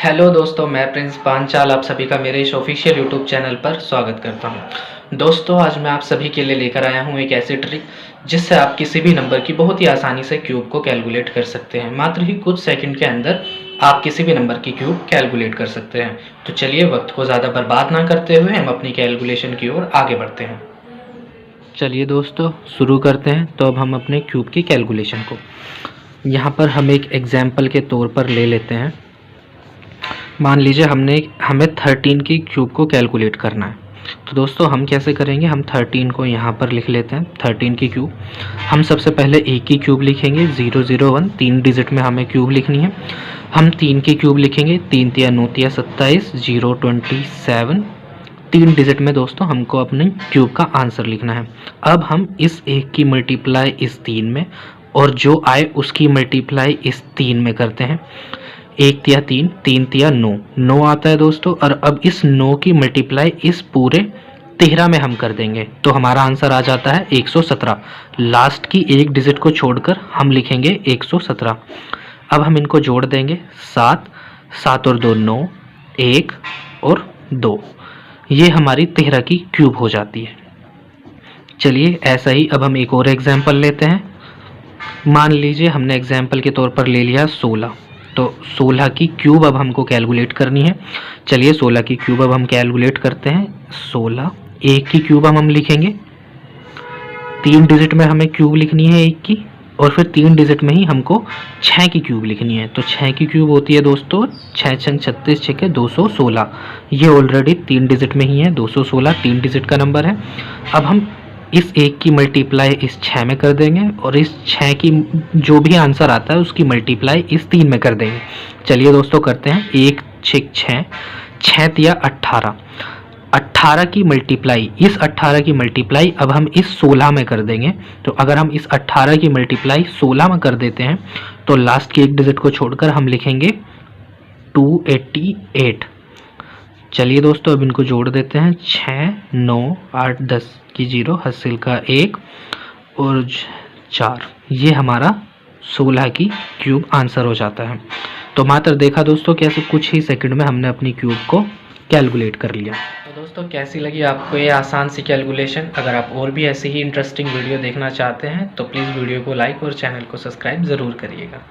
Hello दोस्तों, मैं Prince Panchal आप सभी का मेरे इस ऑफिशियल यूट्यूब चैनल पर स्वागत करता हूं। दोस्तों, आज मैं आप सभी के लिए लेकर आया हूं एक ऐसी ट्रिक जिससे आप किसी भी नंबर की बहुत ही आसानी से क्यूब को कैलकुलेट कर सकते हैं। मात्र ही कुछ सेकंड के अंदर आप किसी भी नंबर की क्यूब कैलकुलेट कर सकते हैं। तो चलिए, वक्त को ज़्यादा बर्बाद ना करते हुए हम अपनी कैलकुलेशन की ओर आगे बढ़ते हैं। चलिए दोस्तों, शुरू करते हैं। तो अब हम अपने क्यूब की कैलकुलेशन को यहाँ पर हम एक एग्जाम्पल के तौर पर ले लेते हैं। मान लीजिए हमें 13 की क्यूब को कैलकुलेट करना है। तो दोस्तों, हम कैसे करेंगे, हम 13 को यहाँ पर लिख लेते हैं। 13 की क्यूब हम सबसे पहले एक की क्यूब लिखेंगे, 001 3 डिजिट में हमें क्यूब लिखनी है। हम 3 की क्यूब लिखेंगे, 3 तिया 9 तिया 27 027 3 डिजिट में दोस्तों हमको अपनी क्यूब का आंसर लिखना है। अब हम इस एक की मल्टीप्लाई इस 3 में और जो आए उसकी मल्टीप्लाई इस 3 में करते हैं। 1 तिया 3 3 तिया 9 9 आता है दोस्तों, और अब इस 9 की मल्टीप्लाई इस पूरे 13 में हम कर देंगे तो हमारा आंसर आ जाता है 117। लास्ट की एक डिजिट को छोड़कर हम लिखेंगे 117। अब हम इनको जोड़ देंगे, 7 7 और 2 9 1 और 2, ये हमारी 13 की क्यूब हो जाती है। चलिए, ऐसा ही अब हम एक और एग्जाम्पल लेते हैं। मान लीजिए हमने एग्जाम्पल के तौर पर ले लिया 16। तो 16 की क्यूब अब हमको कैलकुलेट करनी है। चलिए, 16 की क्यूब अब हम कैलकुलेट करते हैं। 16 एक की क्यूब हम लिखेंगे, 3 डिजिट में हमें क्यूब लिखनी है एक की, और फिर 3 डिजिट में ही हमको 6 की क्यूब लिखनी है। तो 6 की क्यूब होती है दोस्तों 6 छंग 36 6 216। ये ऑलरेडी 3 डिजिट में ही है, 216 3 डिजिट का नंबर है। अब हम इस एक की मल्टीप्लाई इस 6 में कर देंगे और इस 6 की जो भी आंसर आता है उसकी मल्टीप्लाई इस 3 में कर देंगे। चलिए दोस्तों, करते हैं। 1 6 6 6 तिया 18 18 की मल्टीप्लाई इस 18 की मल्टीप्लाई अब हम इस 16 में कर देंगे। तो अगर हम इस 18 की मल्टीप्लाई 16 में कर देते हैं तो लास्ट की एक डिजिट को छोड़कर हम लिखेंगे 288। चलिए दोस्तों, अब इनको जोड़ देते हैं। 6 9 8 10 की 0 हासिल का 1 और 4, ये हमारा 16 की क्यूब आंसर हो जाता है। तो मात्र देखा दोस्तों कैसे कुछ ही सेकंड में हमने अपनी क्यूब को कैलकुलेट कर लिया। तो दोस्तों, कैसी लगी आपको ये आसान सी कैलकुलेशन? अगर आप और भी ऐसी ही इंटरेस्टिंग वीडियो देखना चाहते हैं तो प्लीज़ वीडियो को लाइक और चैनल को सब्सक्राइब ज़रूर करिएगा।